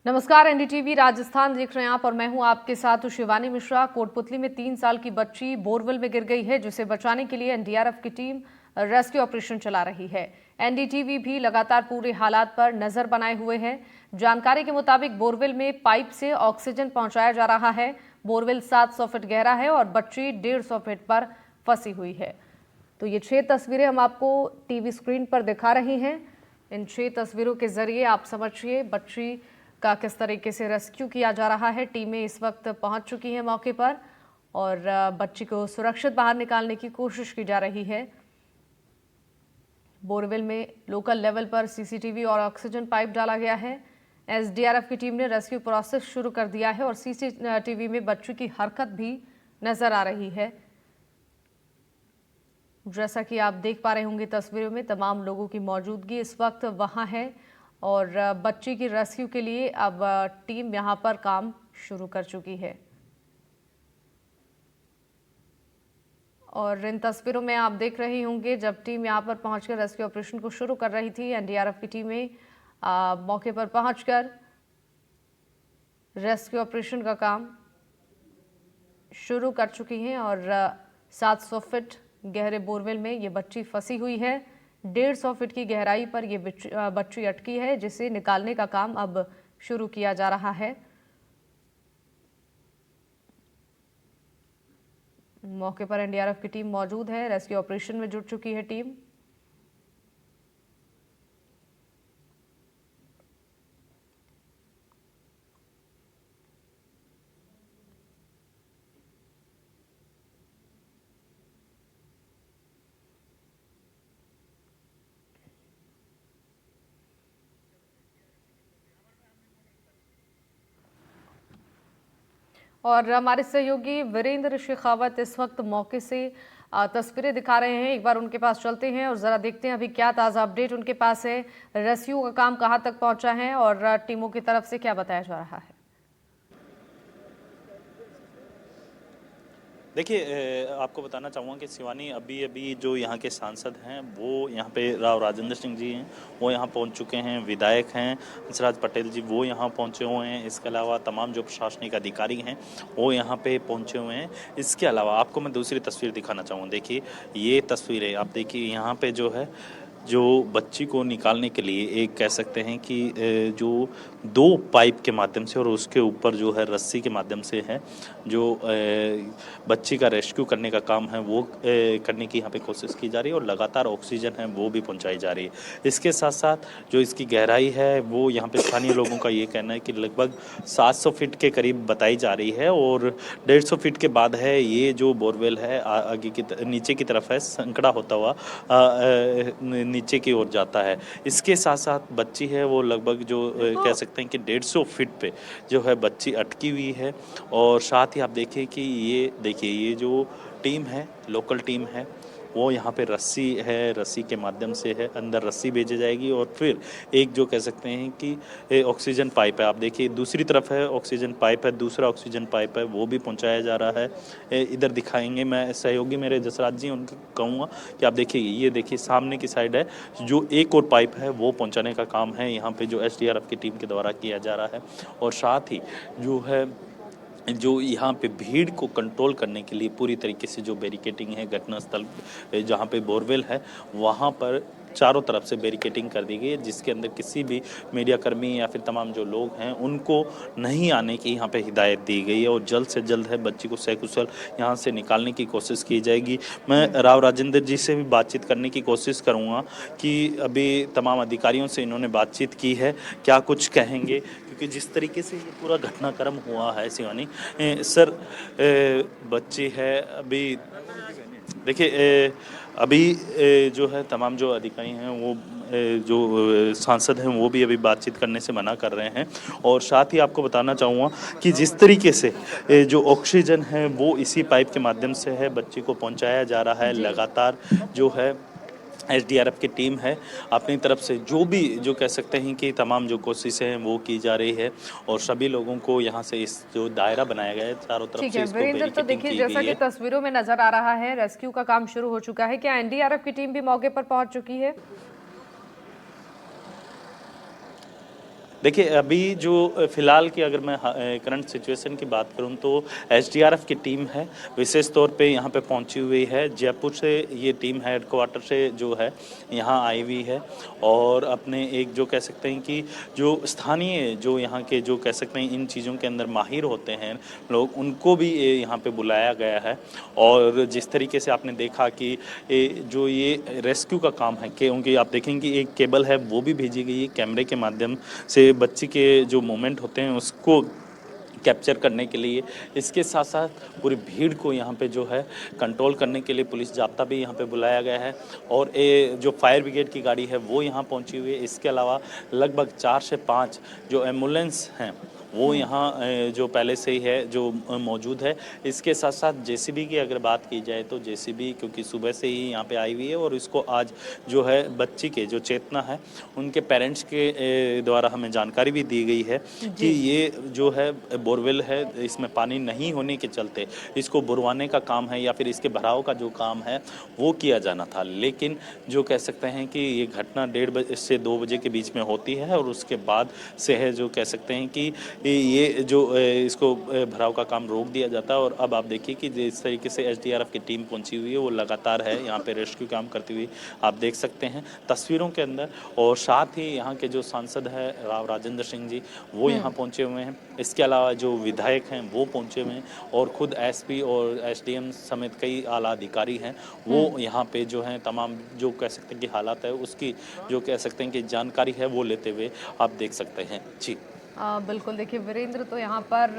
नमस्कार, एनडीटीवी राजस्थान देख रहे हैं आप और मैं हूं आपके साथ शिवानी मिश्रा। कोटपुतली में 3 साल की बच्ची बोरवेल में गिर गई है, जिसे बचाने के लिए एनडीआरएफ की टीम रेस्क्यू ऑपरेशन चला रही है। एनडीटीवी भी लगातार पूरे हालात पर नजर बनाए हुए है। जानकारी के मुताबिक बोरवेल में पाइप से ऑक्सीजन पहुंचाया जा रहा है। बोरवेल 700 फीट गहरा है और बच्ची 150 फीट पर फंसी हुई है। तो ये 6 तस्वीरें हम आपको टीवी स्क्रीन पर दिखा रही हैं। इन 6 तस्वीरों के जरिए आप समझिए बच्ची का किस तरीके से रेस्क्यू किया जा रहा है। टीमें इस वक्त पहुंच चुकी हैं मौके पर और बच्ची को सुरक्षित बाहर निकालने की कोशिश की जा रही है। बोरवेल में लोकल लेवल पर सीसीटीवी और ऑक्सीजन पाइप डाला गया है। एसडीआरएफ की टीम ने रेस्क्यू प्रोसेस शुरू कर दिया है और सीसीटीवी में बच्ची की हरकत भी नजर आ रही है। जैसा कि आप देख पा रहे होंगे तस्वीरों में, तमाम लोगों की मौजूदगी इस वक्त वहां है और बच्ची की रेस्क्यू के लिए अब टीम यहां पर काम शुरू कर चुकी है। और इन तस्वीरों में आप देख रहे होंगे जब टीम यहां पर पहुंचकर रेस्क्यू ऑपरेशन को शुरू कर रही थी, एनडीआरएफ की टीमें मौके पर पहुंचकर रेस्क्यू ऑपरेशन का काम शुरू कर चुकी हैं और 700 फीट गहरे बोरवेल में ये बच्ची फंसी हुई है। 150 फीट की गहराई पर ये बच्ची अटकी है, जिसे निकालने का काम अब शुरू किया जा रहा है। मौके पर एनडीआरएफ की टीम मौजूद है, रेस्क्यू ऑपरेशन में जुट चुकी है टीम। और हमारे सहयोगी वीरेंद्र शेखावत इस वक्त मौके से तस्वीरें दिखा रहे हैं। एक बार उनके पास चलते हैं और जरा देखते हैं अभी क्या ताज़ा अपडेट उनके पास है। रेस्क्यू का काम कहां तक पहुंचा है और टीमों की तरफ से क्या बताया जा रहा है। देखिए, आपको बताना चाहूँगा कि शिवानी अभी अभी जो यहाँ के सांसद हैं वो यहाँ पे राव राजेंद्र सिंह जी हैं, वो यहाँ पहुँच चुके हैं। विधायक हैं हंसराज पटेल जी, वो यहाँ पहुँचे हुए हैं। इसके अलावा तमाम जो प्रशासनिक अधिकारी हैं वो यहाँ पे पहुँचे हुए हैं। इसके अलावा आपको मैं दूसरी तस्वीर दिखाना चाहूँगा। देखिए, ये तस्वीरें आप देखिए, यहाँ पे जो है जो बच्ची को निकालने के लिए एक कह सकते हैं कि जो 2 पाइप के माध्यम से और उसके ऊपर जो है रस्सी के माध्यम से है जो बच्ची का रेस्क्यू करने का काम है वो करने की यहाँ पे कोशिश की जा रही है और लगातार ऑक्सीजन है वो भी पहुँचाई जा रही है। इसके साथ साथ जो इसकी गहराई है वो यहाँ पे स्थानीय लोगों का ये कहना है कि लगभग 700 फीट के करीब बताई जा रही है और 150 फीट के बाद है ये जो बोरवेल है आगे की नीचे की तरफ है, संकड़ा होता हुआ नीचे की ओर जाता है। इसके साथ साथ बच्ची है वो लगभग जो कह सकते हैं कि 150 फीट पे जो है बच्ची अटकी हुई है। और साथ ही आप देखिए कि ये देखिए ये जो टीम है, लोकल टीम है, वो यहाँ पे रस्सी है, रस्सी के माध्यम से है अंदर रस्सी भेजी जाएगी और फिर एक जो कह सकते हैं कि ऑक्सीजन पाइप है, आप देखिए दूसरी तरफ है ऑक्सीजन पाइप है, दूसरा ऑक्सीजन पाइप है वो भी पहुँचाया जा रहा है। इधर दिखाएंगे, मैं सहयोगी मेरे जसराज जी उनको कहूँगा कि आप देखिए, ये देखिए सामने की साइड है जो एक और पाइप है वो पहुँचाने का काम है यहाँ पे जो एसडीआरएफ की टीम के द्वारा किया जा रहा है। और साथ ही जो है जो यहाँ पे भीड़ को कंट्रोल करने के लिए पूरी तरीके से जो बैरिकेटिंग है घटनास्थल जहाँ पे बोरवेल है वहाँ पर चारों तरफ से बैरिकेटिंग कर दी गई है, जिसके अंदर किसी भी मीडिया कर्मी या फिर तमाम जो लोग हैं उनको नहीं आने की यहाँ पे हिदायत दी गई है और जल्द से जल्द है बच्ची को सकुशल यहाँ से निकालने की कोशिश की जाएगी। मैं राव राजेंद्र जी से भी बातचीत करने की कोशिश करूँगा कि अभी तमाम अधिकारियों से इन्होंने बातचीत की है, क्या कुछ कहेंगे, क्योंकि जिस तरीके से ये पूरा घटनाक्रम हुआ है शिवानी सर, बच्ची है अभी देखिए, अभी जो है तमाम जो अधिकारी हैं वो जो सांसद हैं वो भी अभी बातचीत करने से मना कर रहे हैं। और साथ ही आपको बताना चाहूँगा कि जिस तरीके से जो ऑक्सीजन है वो इसी पाइप के माध्यम से है बच्ची को पहुंचाया जा रहा है। लगातार जो है एसडीआरएफ की टीम है अपनी तरफ से जो भी जो कह सकते हैं कि तमाम जो कोशिशें हैं वो की जा रही है और सभी लोगों को यहाँ से इस जो दायरा बनाया गया है चारों तरफ ठीक से है इसको वीरेंद्र, तो बैरिकेटिंग देखिए की जैसा गई कि है। तस्वीरों में नजर आ रहा है रेस्क्यू का काम शुरू हो चुका है। क्या एनडीआरएफ की टीम भी मौके पर पहुंच चुकी है? देखिए, अभी जो फ़िलहाल की अगर मैं करंट सिचुएशन की बात करूँ तो एसडीआरएफ की टीम है, विशेष तौर पे यहाँ पे पहुँची हुई है। जयपुर से ये टीम हेडक्वार्टर से जो है यहाँ आई हुई है और अपने एक जो कह सकते हैं कि जो स्थानीय जो यहाँ के जो कह सकते हैं इन चीज़ों के अंदर माहिर होते हैं लोग, उनको भी यहाँ पे बुलाया गया है। और जिस तरीके से आपने देखा कि जो ये रेस्क्यू का काम है, क्योंकि आप देखेंगे एक केबल है वो भी भेजी गई है कैमरे के माध्यम से बच्ची के जो मोमेंट होते हैं उसको कैप्चर करने के लिए। इसके साथ साथ पूरी भीड़ को यहाँ पे जो है कंट्रोल करने के लिए पुलिस जाब्ता भी यहाँ पे बुलाया गया है और ये जो फायर ब्रिगेड की गाड़ी है वो यहाँ पहुँची हुई है। इसके अलावा लगभग 4 से 5 जो एम्बुलेंस हैं वो यहाँ जो पहले से ही है जो मौजूद है। इसके साथ साथ जेसीबी की अगर बात की जाए तो जेसीबी क्योंकि सुबह से ही यहाँ पे आई हुई है और इसको आज जो है बच्ची के जो चेतना है उनके पेरेंट्स के द्वारा हमें जानकारी भी दी गई है कि ये जो है बोरवेल है, इसमें पानी नहीं होने के चलते इसको बुरवाने का काम है या फिर इसके भराव का जो काम है वो किया जाना था। लेकिन जो कह सकते हैं कि ये घटना 1:30 बजे से 2 बजे के बीच में होती है और उसके बाद से है जो कह सकते हैं कि ये जो इसको भराव का काम रोक दिया जाता है। और अब आप देखिए कि जिस तरीके से एसडीआरएफ की टीम पहुंची हुई है वो लगातार है यहाँ पे रेस्क्यू काम करती हुई आप देख सकते हैं तस्वीरों के अंदर। और साथ ही यहाँ के जो सांसद है राव राजेंद्र सिंह जी वो यहाँ पहुंचे हुए हैं। इसके अलावा जो विधायक हैं वो पहुंचे हुए हैं और खुद एसपी और एसडीएम समेत कई आला अधिकारी हैं वो यहाँ पे जो हैं तमाम जो कह सकते हैं कि हालात है उसकी जो कह सकते हैं कि जानकारी है वो लेते हुए आप देख सकते हैं। जी बिल्कुल, देखिए वीरेंद्र, तो यहाँ पर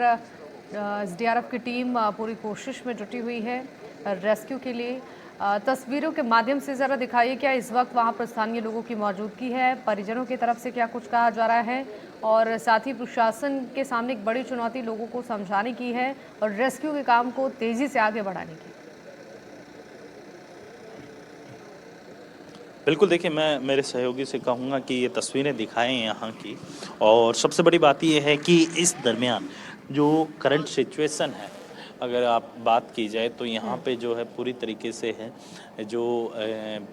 एसडीआरएफ की टीम पूरी कोशिश में जुटी हुई है रेस्क्यू के लिए। तस्वीरों के माध्यम से ज़रा दिखाइए क्या इस वक्त वहाँ पर स्थानीय लोगों की मौजूदगी है, परिजनों की तरफ से क्या कुछ कहा जा रहा है और साथ ही प्रशासन के सामने एक बड़ी चुनौती लोगों को समझाने की है और रेस्क्यू के काम को तेज़ी से आगे बढ़ाने की। बिल्कुल, देखिए मैं मेरे सहयोगी से कहूँगा कि ये तस्वीरें दिखाएँ यहाँ की। और सबसे बड़ी बात ये है कि इस दरमियान जो करंट सिचुएशन है अगर आप बात की जाए तो यहाँ पे जो है पूरी तरीके से है जो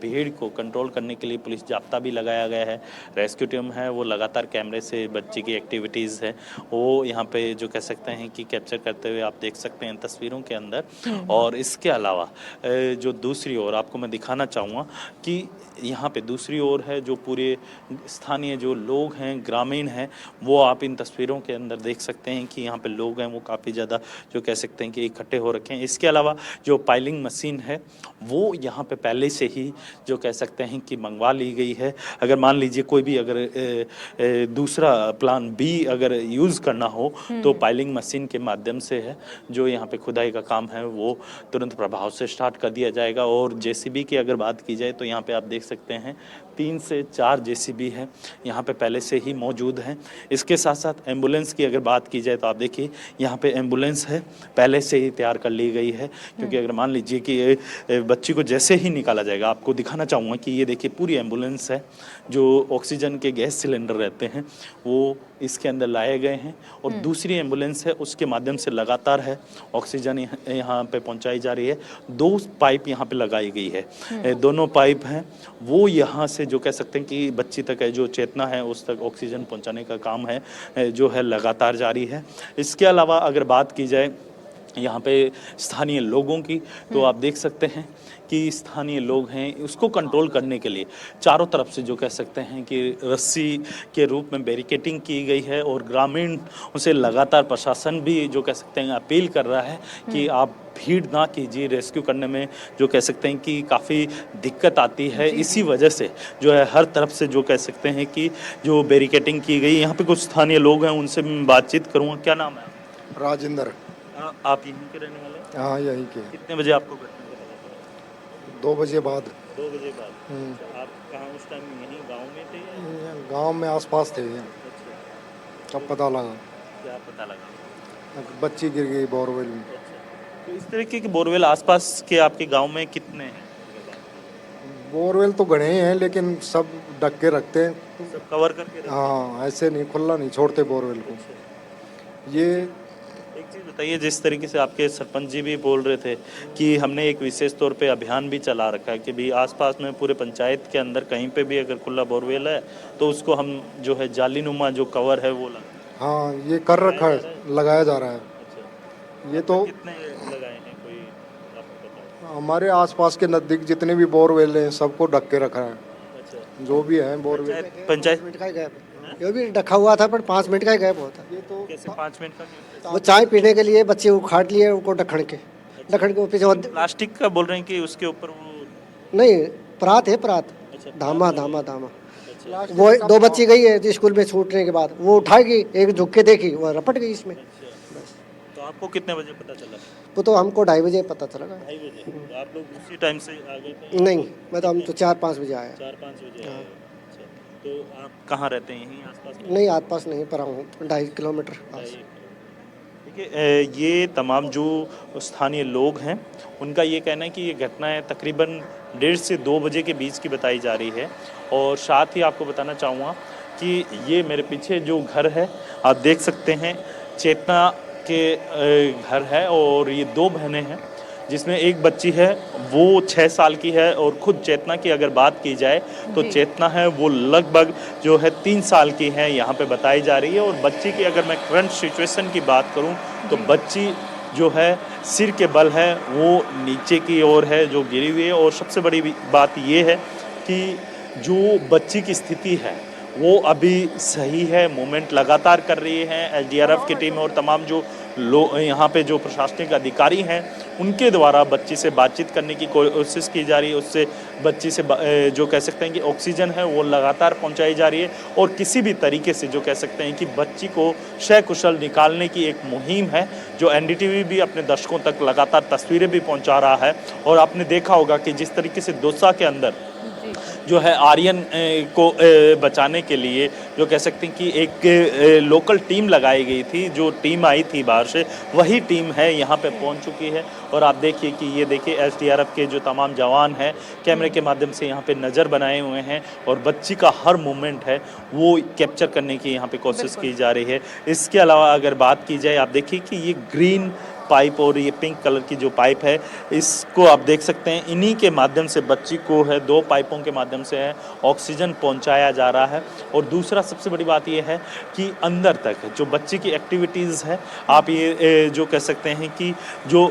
भीड़ को कंट्रोल करने के लिए पुलिस जाब्ता भी लगाया गया है। रेस्क्यू टीम है वो लगातार कैमरे से बच्ची की एक्टिविटीज़ है वो यहाँ पे जो कह सकते हैं कि कैप्चर करते हुए आप देख सकते हैं तस्वीरों के अंदर। और इसके अलावा जो दूसरी ओर आपको मैं दिखाना चाहूँगा कि यहाँ पे दूसरी ओर है जो पूरे स्थानीय जो लोग हैं ग्रामीण हैं वो आप इन तस्वीरों के अंदर देख सकते हैं कि यहाँ पे लोग हैं वो काफ़ी ज़्यादा जो कह सकते हैं कि इकट्ठे हो रखे हैं। इसके अलावा जो पाइलिंग मशीन है वो यहाँ पे पहले से ही जो कह सकते हैं कि मंगवा ली गई है। अगर मान लीजिए कोई भी अगर दूसरा प्लान बी अगर यूज़ करना हो तो पाइलिंग मशीन के माध्यम से है जो यहाँ पे खुदाई का काम है वो तुरंत प्रभाव से स्टार्ट कर दिया जाएगा। और जेसीबी की अगर बात की जाए तो यहाँ पे आप देख सकते हैं 3 से 4 जेसीबी है यहाँ पे पहले से ही मौजूद हैं। इसके साथ साथ एम्बुलेंस की अगर बात की जाए तो आप देखिए यहाँ पे एम्बुलेंस है पहले से ही तैयार कर ली गई है क्योंकि अगर मान लीजिए कि बच्ची को जैसे ही निकाला जाएगा आपको दिखाना चाहूँगा कि ये देखिए पूरी एम्बुलेंस है जो ऑक्सीजन के गैस सिलेंडर रहते हैं वो इसके अंदर लाए गए हैं और दूसरी एम्बुलेंस है उसके माध्यम से लगातार है ऑक्सीजन यहाँ पे पहुँचाई जा रही है। 2 पाइप यहाँ पे लगाई गई है दोनों पाइप हैं वो यहाँ से जो कह सकते हैं कि बच्ची तक है जो चेतना है उस तक ऑक्सीजन पहुँचाने का काम है जो है लगातार जारी है। इसके अलावा अगर बात की जाए यहाँ पे स्थानीय लोगों की तो आप देख सकते हैं कि स्थानीय लोग हैं उसको कंट्रोल करने के लिए चारों तरफ से जो कह सकते हैं कि रस्सी के रूप में बैरिकेटिंग की गई है और ग्रामीण उसे लगातार प्रशासन भी जो कह सकते हैं अपील कर रहा है कि आप भीड़ ना कीजिए। रेस्क्यू करने में जो कह सकते हैं कि काफ़ी दिक्कत आती है इसी वजह से जो है हर तरफ से जो कह सकते हैं कि जो बैरिकेटिंग की गई। यहाँ पे कुछ स्थानीय लोग हैं उनसे मैं बातचीत करूँगा। क्या नाम है? राजेंद्र। आप यहीं के रहने वाले हैं? हाँ यहीं के। कितने बजे आपको घटना का पता चला? 2 बजे बाद। 2 बजे बाद। अच्छा, आप कहाँ उस टाइम यहीं गांव में थे या? गांव में आसपास थे। अच्छा, तब पता लगा क्या पता लगा? बच्ची गिर गई बोरवेल में। अच्छा, तो इस तरीके के बोरवेल आसपास के आपके गांव में कितने हैं? बोरवेल तो गणे हैं लेकिन सब ढक के रखते हैं। सब कवर करके रखते हैं? हाँ ऐसे नहीं खुला नहीं छोड़ते बोरवेल को। ये एक चीज़ बताइए, जिस तरीके से आपके सरपंच जी भी बोल रहे थे कि हमने एक विशेष तौर पे अभियान भी चला रखा है कि भी आसपास में पूरे पंचायत के अंदर कहीं पे भी अगर खुला बोरवेल है तो उसको हम जो है जालीनुमा जो कवर है वो लगा। हाँ, ये कर रखा है, लगाया जा रहा है। अच्छा, ये तो कितने लगाए हैं कोई आपको पता है? हमारे आसपास के नज़दीक जितने भी बोरवेल हैं सबको ढक के रखा है, अच्छा, जो भी है बोरवेल। पंचायत मिनट का ही गैप ये भी रखा हुआ था, पर 5 मिनट का ही गैप होता। ये तो कैसे 5 मिनट का नहीं होता? वो चाय पीने के लिए बच्चे उखाड़ लिए उनको ढक्कन के पीछे प्लास्टिक का बोल रहे हैं कि उसके ऊपर वो नहीं, परात है, परात अच्छा, धामा धामा धामा। अच्छा, वो 2 बच्ची गई है जो स्कूल में छूटने के बाद, वो उठाएगी, एक झुक के देखी, वो रपट गई इसमें। तो आपको कितने बजे पता चला? वो तो हमको 2:30 बजे पता चला। 2:30 बजे। तो आप लोग उसी टाइम से आ गए थे? नहीं, मैं तो हम तो 4-5 बजे आया। 4-5 बजे आए। अच्छा, तो आप कहाँ रहते हैं? यहीं आसपास में? नहीं, आस पास नहीं, पर हूँ 2.5 किलोमीटर पास। देखिए, ये तमाम जो स्थानीय लोग हैं उनका ये कहना है कि ये घटनाएं तकरीबन 1:30 से 2 बजे के बीच की बताई जा रही है। और साथ ही आपको बताना चाहूँगा कि ये मेरे पीछे जो घर है आप देख सकते हैं, चेतना के घर है और ये 2 बहनें हैं जिसमें एक बच्ची है वो 6 साल की है और खुद चेतना की अगर बात की जाए तो चेतना है वो लगभग जो है 3 साल की है, यहाँ पे बताई जा रही है। और बच्ची की अगर मैं करंट सिचुएशन की बात करूँ तो बच्ची जो है सिर के बल है वो नीचे की ओर है जो गिरी हुई है। और सबसे बड़ी बात ये है कि जो बच्ची की स्थिति है वो अभी सही है, मूवमेंट लगातार कर रही है एसडीआरएफ की टीम और तमाम जो यहाँ पे जो प्रशासनिक अधिकारी हैं उनके द्वारा बच्ची से बातचीत करने की कोशिश की जा रही है। उससे बच्ची से जो कह सकते हैं कि ऑक्सीजन है वो लगातार पहुंचाई जा रही है और किसी भी तरीके से जो कह सकते हैं कि बच्ची को सकुशल निकालने की एक मुहिम है जो एनडीटीवी भी अपने दर्शकों तक लगातार तस्वीरें भी पहुँचा रहा है। और आपने देखा होगा कि जिस तरीके से दौसा के अंदर जो है आर्यन को बचाने के लिए जो कह सकते हैं कि एक लोकल टीम लगाई गई थी, जो टीम आई थी बाहर से वही टीम है यहाँ पे पहुँच चुकी है। और आप देखिए कि ये देखिए एसडीआरएफ के जो तमाम जवान हैं कैमरे के माध्यम से यहाँ पे नज़र बनाए हुए हैं और बच्ची का हर मूवमेंट है वो कैप्चर करने की यहाँ पे कोशिश की जा रही है। इसके अलावा अगर बात की जाए आप देखिए कि ये ग्रीन पाइप और ये पिंक कलर की जो पाइप है इसको आप देख सकते हैं, इन्हीं के माध्यम से बच्ची को है 2 पाइपों के माध्यम से है ऑक्सीजन पहुंचाया जा रहा है। और दूसरा सबसे बड़ी बात ये है कि अंदर तक जो बच्ची की एक्टिविटीज़ है आप ये जो कह सकते हैं कि जो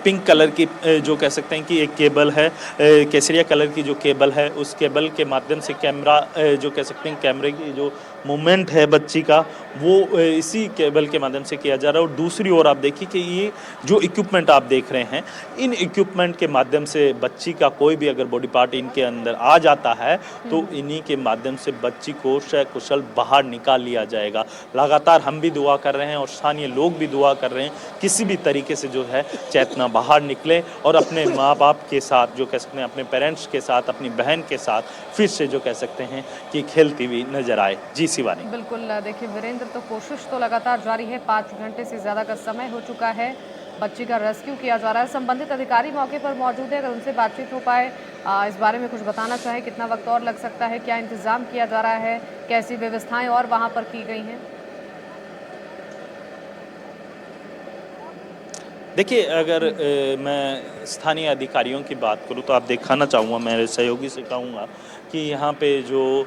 पिंक कलर की जो कह सकते हैं कि एक केबल है, केसरिया कलर की जो केबल है उस केबल के माध्यम से कैमरा जो कह सकते हैं कैमरे की जो मूवमेंट है बच्ची का वो इसी केबल के माध्यम से किया जा रहा है। और दूसरी ओर आप देखिए कि ये जो इक्विपमेंट आप देख रहे हैं इन इक्विपमेंट के माध्यम से बच्ची का कोई भी अगर बॉडी पार्ट इनके अंदर आ जाता है तो इन्हीं के माध्यम से बच्ची को सकुशल बाहर निकाल लिया जाएगा। लगातार हम भी दुआ कर रहे हैं और स्थानीय लोग भी दुआ कर रहे हैं किसी भी तरीके से जो है चेतना बाहर निकले और अपने माँ बाप के साथ जो कह सकते हैं अपने पेरेंट्स के साथ अपनी बहन के साथ फिर से जो कह सकते हैं कि खेलती हुई नजर आए। जी शिवानी। बिल्कुल, देखिए वीरेंद्र, तो कोशिश तो लगातार जारी है, 5 घंटे से ज़्यादा का समय हो चुका है, बच्ची का रेस्क्यू किया जा रहा है। संबंधित अधिकारी मौके पर मौजूद है, अगर उनसे बातचीत हो पाए इस बारे में कुछ बताना चाहे, कितना वक्त और लग सकता है, क्या इंतज़ाम किया जा रहा है, कैसी व्यवस्थाएँ और वहाँ पर की गई हैं? देखिए, अगर मैं स्थानीय अधिकारियों की बात करूं तो आप दिखाना चाहूँगा, मेरे सहयोगी से कहूँगा कि यहाँ पे जो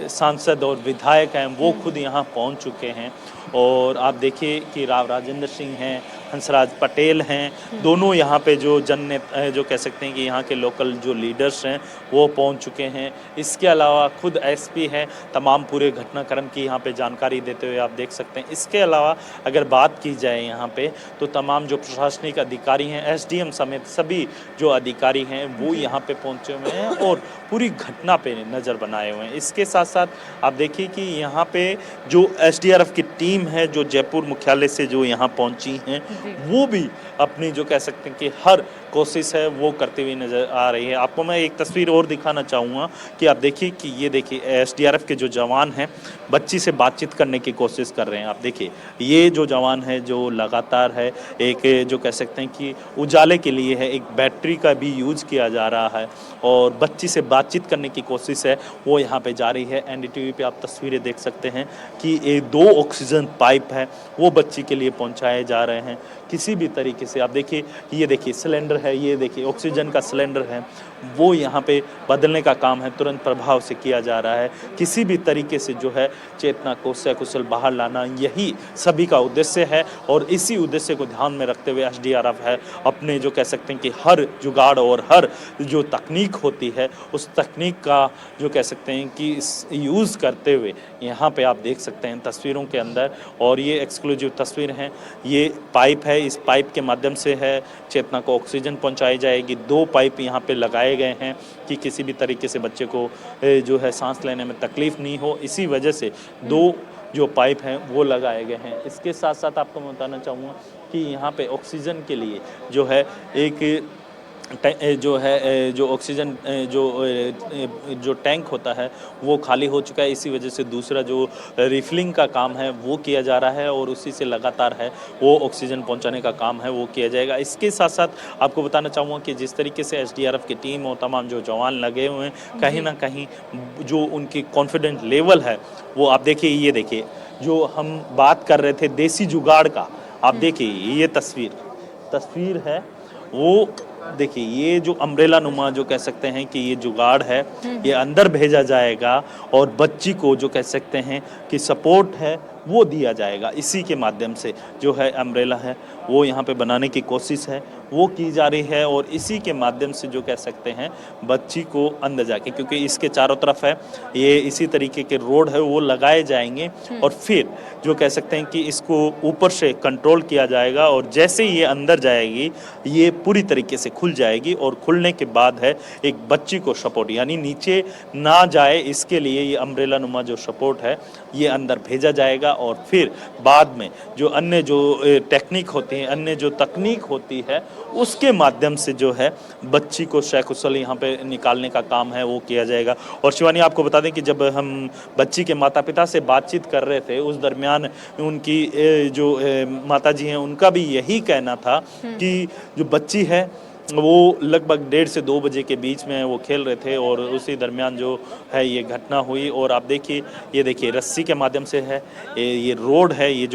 सांसद और विधायक हैं वो खुद यहाँ पहुँच चुके हैं। और आप देखिए कि राव राजेंद्र सिंह हैं, हंसराज पटेल हैं, दोनों यहाँ पे जो जो कह सकते हैं कि यहाँ के लोकल जो लीडर्स हैं वो पहुँच चुके हैं। इसके अलावा खुद एसपी हैं, तमाम पूरे घटनाक्रम की यहाँ पे जानकारी देते हुए आप देख सकते हैं। इसके अलावा अगर बात की जाए यहाँ पे तो तमाम जो प्रशासनिक अधिकारी हैं, एसडीएम समेत सभी जो अधिकारी हैं वो यहाँ पे पहुँचे हुए हैं और पूरी घटना पे नज़र बनाए हुए हैं। इसके साथ साथ आप देखिए कि यहाँ पे जो एसडीआरएफ की टीम है जो जयपुर मुख्यालय से जो यहाँ पहुँची हैं वो भी अपनी जो कह सकते हैं कि हर कोशिश है वो करते हुए नज़र आ रही है। आपको मैं एक तस्वीर और दिखाना चाहूँगा कि आप देखिए कि ये देखिए एसडीआरएफ के जो जवान हैं बच्ची से बातचीत करने की कोशिश कर रहे हैं। आप देखिए ये जो जवान है जो लगातार है एक जो कह सकते हैं कि उजाले के लिए है, एक बैटरी का भी यूज़ किया जा रहा है और बच्ची से बातचीत करने की कोशिश है वो यहाँ पे जारी है। एनडीटीवी पे आप तस्वीरें देख सकते हैं कि ये 2 ऑक्सीजन पाइप है वो बच्ची के लिए पहुँचाए जा रहे हैं किसी भी तरीके से। आप देखिए ये देखिए सिलेंडर है, ये देखिए ऑक्सीजन का सिलेंडर है वो यहाँ पे बदलने का काम है तुरंत प्रभाव से किया जा रहा है। किसी भी तरीके से जो है चेतना को सकुशल बाहर लाना यही सभी का उद्देश्य है और इसी उद्देश्य को ध्यान में रखते हुए एसडीआरएफ है अपने जो कह सकते हैं कि हर जुगाड़ और हर जो तकनीक होती है उस तकनीक का जो कह सकते हैं कि यूज़ करते हुए यहाँ पे आप देख सकते हैं तस्वीरों के अंदर। और ये एक्सक्लूसिव तस्वीर हैं, ये पाइप है, इस पाइप के माध्यम से है चेतना को ऑक्सीजन पहुँचाई जाएगी। 2 पाइप यहाँ पे लगाए गए हैं कि किसी भी तरीके से बच्चे को जो है सांस लेने में तकलीफ नहीं हो, इसी वजह से 2 जो पाइप हैं वो लगाए गए हैं। इसके साथ साथ आपको मैं बताना चाहूँगा कि यहाँ पे ऑक्सीजन के लिए जो है एक जो है जो ऑक्सीजन जो टैंक होता है वो खाली हो चुका है। इसी वजह से दूसरा जो रिफिलिंग का काम है वो किया जा रहा है और उसी से लगातार है वो ऑक्सीजन पहुंचाने का काम है वो किया जाएगा। इसके साथ साथ आपको बताना चाहूँगा कि जिस तरीके से एसडीआरएफ की टीम और तमाम जो जवान लगे हुए हैं कहीं ना कहीं जो उनकी कॉन्फिडेंट लेवल है वो आप देखिए, ये देखिए जो हम बात कर रहे थे देसी जुगाड़ का, आप देखिए ये तस्वीर है वो देखिए ये जो अम्ब्रेला नुमा जो कह सकते हैं कि ये जुगाड़ है ये अंदर भेजा जाएगा और बच्ची को जो कह सकते हैं कि सपोर्ट है वो दिया जाएगा। इसी के माध्यम से जो है अम्ब्रेला है वो यहाँ पे बनाने की कोशिश है वो की जा रही है और इसी के माध्यम से जो कह सकते हैं बच्ची को अंदर जाके, क्योंकि इसके चारों तरफ है ये इसी तरीके के रोड है वो लगाए जाएंगे और फिर जो कह सकते हैं कि इसको ऊपर से कंट्रोल किया जाएगा और जैसे ही ये अंदर जाएगी ये पूरी तरीके से खुल जाएगी और खुलने के बाद है एक बच्ची को सपोर्ट यानी नीचे ना जाए इसके लिए ये अम्ब्रेला नुमा जो सपोर्ट है ये अंदर भेजा जाएगा और फिर बाद में जो अन्य जो टेक्निक होती है, अन्य जो तकनीक होती है उसके माध्यम से जो है बच्ची को सकुशल यहाँ पे निकालने का काम है वो किया जाएगा। और शिवानी आपको बता दें कि जब हम बच्ची के माता पिता से बातचीत कर रहे थे उस दरमियान उनकी जो माता जी हैं उनका भी यही कहना था कि जो बच्ची है वो लगभग 1:30 से 2 बजे के बीच में वो खेल रहे थे और उसी दरमियान जो है ये घटना हुई। और आप देखिए ये देखिए रस्सी के माध्यम से है ये रोड है, ये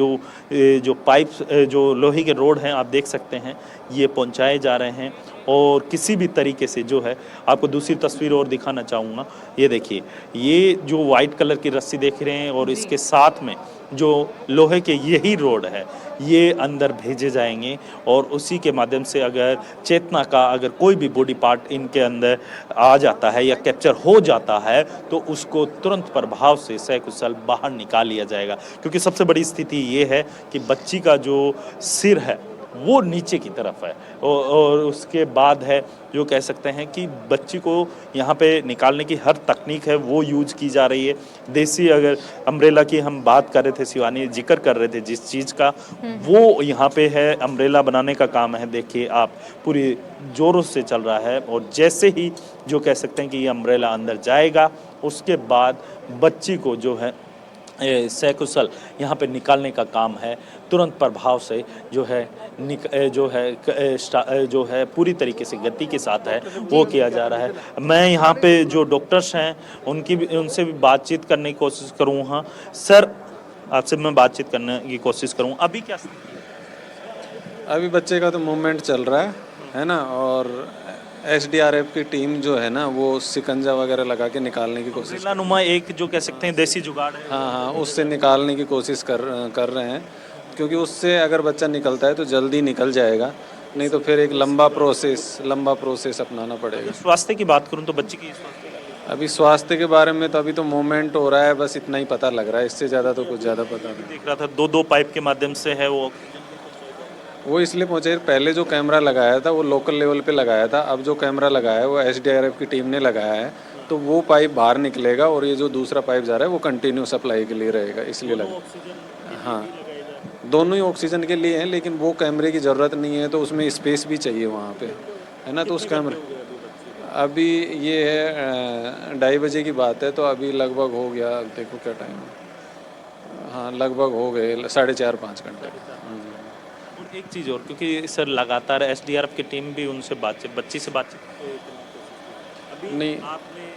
जो पाइप जो लोहे के रोड हैं आप देख सकते हैं ये पहुंचाए जा रहे हैं और किसी भी तरीके से जो है आपको दूसरी तस्वीर और दिखाना चाहूँगा। ये देखिए ये जो वाइट कलर की रस्सी देख रहे हैं और इसके साथ में जो लोहे के यही रोड है ये अंदर भेजे जाएंगे और उसी के माध्यम से अगर चेतना का अगर कोई भी बॉडी पार्ट इनके अंदर आ जाता है या कैप्चर हो जाता है तो उसको तुरंत प्रभाव से सकुशल बाहर निकाल लिया जाएगा। क्योंकि सबसे बड़ी स्थिति ये है कि बच्ची का जो सिर है वो नीचे की तरफ है और उसके बाद है जो कह सकते हैं कि बच्ची को यहाँ पे निकालने की हर तकनीक है वो यूज की जा रही है। देसी अगर अम्ब्रेला की हम बात कर रहे थे, शिवानी जिक्र कर रहे थे जिस चीज़ का वो यहाँ पे है अम्ब्रेला बनाने का काम है। देखिए आप पूरी जोरों से चल रहा है और जैसे ही जो कह सकते हैं कि ये अम्ब्रेला अंदर जाएगा उसके बाद बच्ची को जो है सकुशल यहाँ पे निकालने का काम है तुरंत प्रभाव से जो है पूरी तरीके से गति के साथ है वो किया जा रहा है। मैं यहाँ पे जो डॉक्टर्स हैं उनसे भी बातचीत करने की कोशिश करूँगा। सर आपसे मैं बातचीत करने की कोशिश करूँ, अभी क्या अभी बच्चे का तो मूवमेंट चल रहा है ना, और एसडीआरएफ की टीम जो है ना वो शिकंजा वगैरह लगा के निकालने की कोशिश नुमा एक जो कह सकते हैं देसी जुगाड़ है हाँ उससे निकालने की कोशिश कर रहे हैं, क्योंकि उससे अगर बच्चा निकलता है तो जल्दी निकल जाएगा, नहीं तो फिर एक लंबा प्रोसेस अपनाना पड़ेगा। स्वास्थ्य की बात करूँ तो बच्ची की अभी स्वास्थ्य के बारे में तो अभी तो मूवमेंट हो रहा है, बस इतना ही पता लग रहा है, इससे ज़्यादा तो कुछ ज़्यादा पता नहीं। देख रहा था 2 पाइप के माध्यम से है वो इसलिए पहुंचे, पहले जो कैमरा लगाया था वो लोकल लेवल पे लगाया था, अब जो कैमरा लगाया है वो एसडीआरएफ की टीम ने लगाया है, तो वो पाइप बाहर निकलेगा और ये जो दूसरा पाइप जा रहा है वो कंटिन्यू सप्लाई के लिए रहेगा, इसलिए लगा। हाँ दोनों ही ऑक्सीजन के लिए हैं, लेकिन वो कैमरे की ज़रूरत नहीं है तो उसमें स्पेस भी चाहिए वहाँ पे, है ना। तो उस कैमरे अभी ये है 2:30 बजे की बात है, तो अभी लगभग हो गया, अब देखो क्या टाइम है, हाँ लगभग हो गए 4.5-5 घंटे। और एक चीज़ और, क्योंकि सर लगातार एसडीआरएफ की टीम भी उनसे बातचीत, बच्ची से बातचीत करने की कोशिश की। अभी नहीं आपने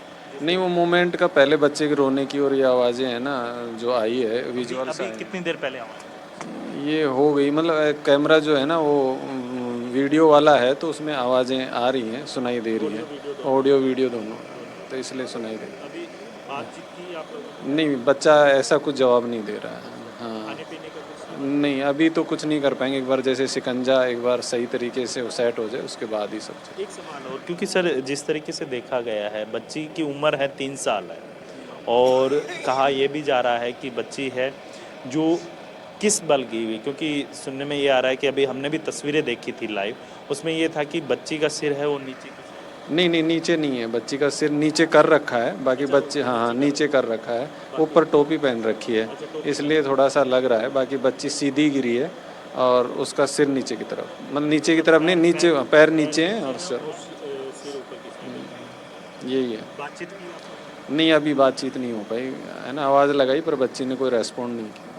नहीं, वो मोमेंट का पहले बच्चे के रोने की और ये आवाज़ें हैं ना जो आई है विजुअल अभी कितनी देर पहले आवाज़? ये हो गई, मतलब कैमरा जो है ना वो वीडियो वाला है, तो उसमें आवाज़ें आ रही हैं, सुनाई दे रही हैं, ऑडियो वीडियो दोनों, तो इसलिए सुनाई दे रही अभी बातचीत की आप लोगों है। नहीं, बच्चा ऐसा कुछ जवाब नहीं दे रहा है। हाँ खाने पीने का कुछ? नहीं, अभी तो कुछ नहीं कर पाएंगे, एक बार जैसे शिकंजा एक बार सही तरीके से सेट हो जाए उसके बाद ही सब चीज़। एक सवाल और, क्योंकि सर जिस तरीके से देखा गया है, बच्ची की उम्र है 3 साल है, और कहा यह भी जा रहा है कि बच्ची है जो किस बल की हुई, क्योंकि सुनने में ये आ रहा है कि अभी हमने भी तस्वीरें देखी थी लाइव, उसमें ये था कि बच्ची का सिर है वो नीचे नहीं नहीं, नीचे नहीं है, बच्ची का सिर नीचे कर रखा है, बाकी बच्चे हाँ हाँ नीचे कर रखा है, ऊपर टोपी पहन रखी है, इसलिए थोड़ा सा लग रहा है, बाकी बच्ची सीधी गिरी है और उसका सिर नीचे की तरफ, मतलब नीचे की तरफ नहीं, नीचे पैर नीचे हैं और सिर यही है। बातचीत की? नहीं, अभी बातचीत नहीं हो पाई है ना, आवाज़ लगाई पर बच्ची ने कोई रेस्पॉन्ड नहीं किया।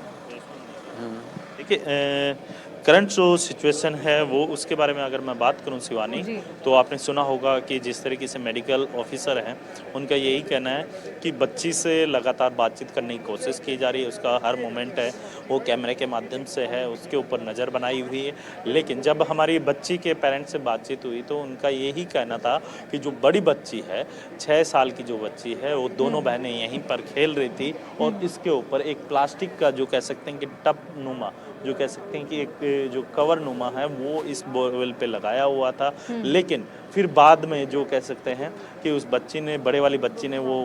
हाँ देखिए करंट जो सिचुएशन है वो, उसके बारे में अगर मैं बात करूं शिवानी, तो आपने सुना होगा कि जिस तरीके से मेडिकल ऑफिसर हैं उनका यही कहना है कि बच्ची से लगातार बातचीत करने की कोशिश की जा रही है, उसका हर मोमेंट है वो कैमरे के माध्यम से है, उसके ऊपर नज़र बनाई हुई है। लेकिन जब हमारी बच्ची के पेरेंट्स से बातचीत हुई तो उनका यही कहना था कि जो बड़ी बच्ची है, 6 साल की जो बच्ची है, वो दोनों बहनें यहीं पर खेल रही थी और इसके ऊपर एक प्लास्टिक का जो कह सकते हैं कि टब नुमा, जो कह सकते हैं कि एक जो कवर नुमा है वो इस बोरवेल पे लगाया हुआ था। लेकिन फिर बाद में जो कह सकते हैं कि उस बच्ची ने, बड़े वाली बच्ची ने वो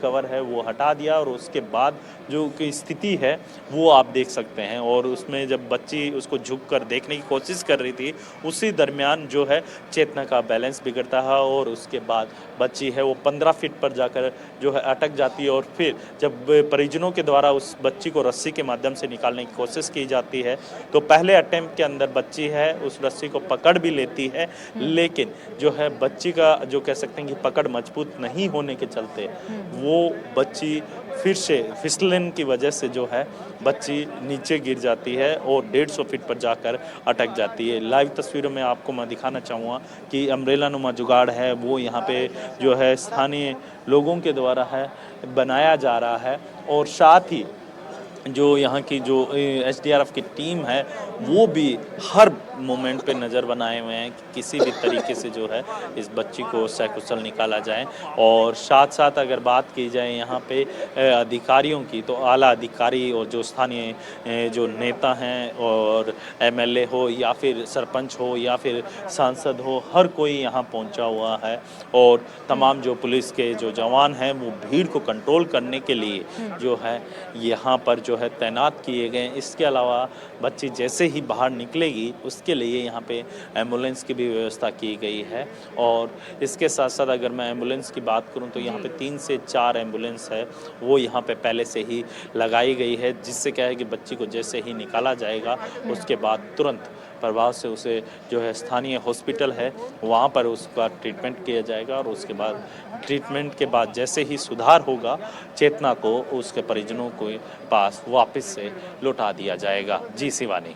कवर है वो हटा दिया, और उसके बाद जो की स्थिति है वो आप देख सकते हैं। और उसमें जब बच्ची उसको झुक कर देखने की कोशिश कर रही थी, उसी दरमियान जो है चेतना का बैलेंस बिगड़ता है और उसके बाद बच्ची है वो 15 फीट पर जाकर जो है अटक जाती है। और फिर जब परिजनों के द्वारा उस बच्ची को रस्सी के माध्यम से निकालने की कोशिश की जाती है, तो पहले अटेम्प्ट के अंदर बच्ची है उस रस्सी को पकड़ भी लेती है, लेकिन जो है बच्ची का जो कह सकते हैं कि पकड़ मजबूत नहीं होने के चलते वो बच्ची फिर से फिसलन की वजह से जो है बच्ची नीचे गिर जाती है और 150 फीट पर जाकर अटक जाती है। लाइव तस्वीरों में आपको मैं दिखाना चाहूँगा कि अम्ब्रेला नुमा जुगाड़ है वो यहाँ पे जो है स्थानीय लोगों के द्वारा है बनाया जा रहा है, और साथ ही जो यहाँ की जो एसडीआरएफ की टीम है वो भी हर मोमेंट पे नज़र बनाए हुए हैं कि किसी भी तरीके से जो है इस बच्ची को सकुशल निकाला जाए। और साथ साथ अगर बात की जाए यहाँ पे अधिकारियों की, तो आला अधिकारी और जो स्थानीय जो नेता हैं और एमएलए हो या फिर सरपंच हो या फिर सांसद हो, हर कोई यहाँ पहुँचा हुआ है, और तमाम जो पुलिस के जो जवान हैं वो भीड़ को कंट्रोल करने के लिए जो है यहाँ पर जो है तैनात किए गए। इसके अलावा बच्ची जैसे ही बाहर निकलेगी उसके लिए यहाँ पे एम्बुलेंस की भी व्यवस्था की गई है। और इसके साथ साथ अगर मैं एम्बुलेंस की बात करूँ तो यहाँ पे 3 से 4 एम्बुलेंस है वो यहाँ पे पहले से ही लगाई गई है, जिससे क्या है कि बच्ची को जैसे ही निकाला जाएगा उसके बाद तुरंत प्रभाव से उसे जो है स्थानीय हॉस्पिटल है वहाँ पर उसका ट्रीटमेंट किया जाएगा, और उसके बाद ट्रीटमेंट के बाद जैसे ही सुधार होगा चेतना को उसके परिजनों के पास वापस से लौटा दिया जाएगा। जी शिवानी।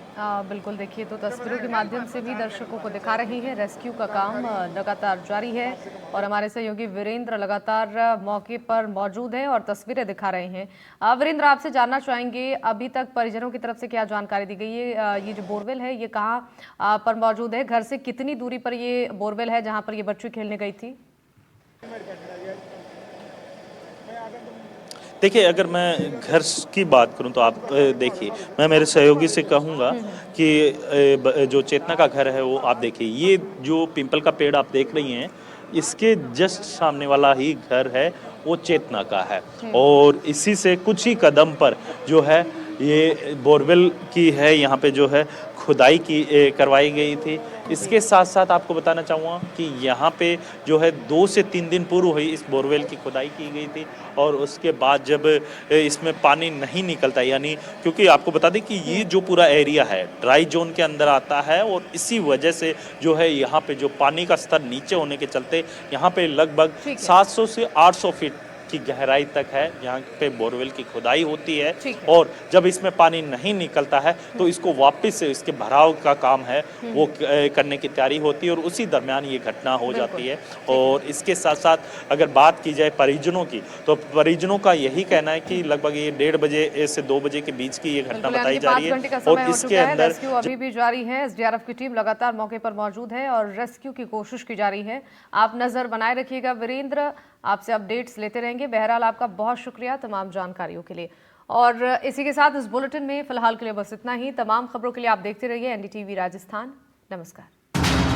बिल्कुल, देखिए तो तस्वीरों के माध्यम से भी दर्शकों को दिखा रही है, रेस्क्यू का काम लगातार जारी है और हमारे सहयोगी वीरेंद्र लगातार मौके पर मौजूद हैं और तस्वीरें दिखा रहे हैं। वीरेंद्र, आपसे जानना चाहेंगे अभी तक परिजनों की तरफ से क्या जानकारी दी गई है? ये जो बोरवेल है ये कहाँ पर मौजूद है? घर से कितनी दूरी पर ये बोरवेल है जहाँ पर ये बच्ची खेलने गई थी? देखिए अगर मैं घर की बात करूं तो आप देखिए, मैं मेरे सहयोगी से कहूंगा कि जो चेतना का घर है वो आप देखिए, ये जो पीपल का पेड़ आप देख रही हैं इसके जस्ट सामने वाला ही घर है वो चेतना का है, और इसी से कुछ ही कदम पर जो है ये बोरवेल की है, यहाँ पे जो है खुदाई की करवाई गई थी। इसके साथ साथ आपको बताना चाहूँगा कि यहाँ पे जो है 2 से 3 दिन पूर्व हुई इस बोरवेल की खुदाई की गई थी और उसके बाद जब इसमें पानी नहीं निकलता, यानी क्योंकि आपको बता दें कि ये जो पूरा एरिया है ड्राई जोन के अंदर आता है और इसी वजह से जो है यहाँ पे जो पानी का स्तर नीचे होने के चलते यहाँ पे लगभग 700 से 800 फीट की गहराई तक है यहाँ पे बोरवेल की खुदाई होती है और जब इसमें पानी नहीं निकलता है तो इसको वापस से इसके भराव का काम है वो करने की तैयारी होती है और उसी दरमियान ये घटना हो जाती है। और इसके साथ साथ अगर बात की जाए परिजनों की, तो परिजनों का यही कहना है कि लगभग ये 1:30 बजे से 2 बजे के बीच की ये घटना बताई जा रही है और इसके अंदर रेस्क्यू अभी भी जारी है। एसडीआरएफ की टीम लगातार मौके पर मौजूद है और रेस्क्यू की कोशिश की जा रही है। आप नजर बनाए रखिएगा। वीरेंद्र, आपसे अपडेट्स लेते रहेंगे। बहरहाल आपका बहुत शुक्रिया तमाम जानकारियों के लिए। और इसी के साथ इस बुलेटिन में फिलहाल के लिए बस इतना ही। तमाम खबरों के लिए आप देखते रहिए एनडीटीवी राजस्थान। नमस्कार।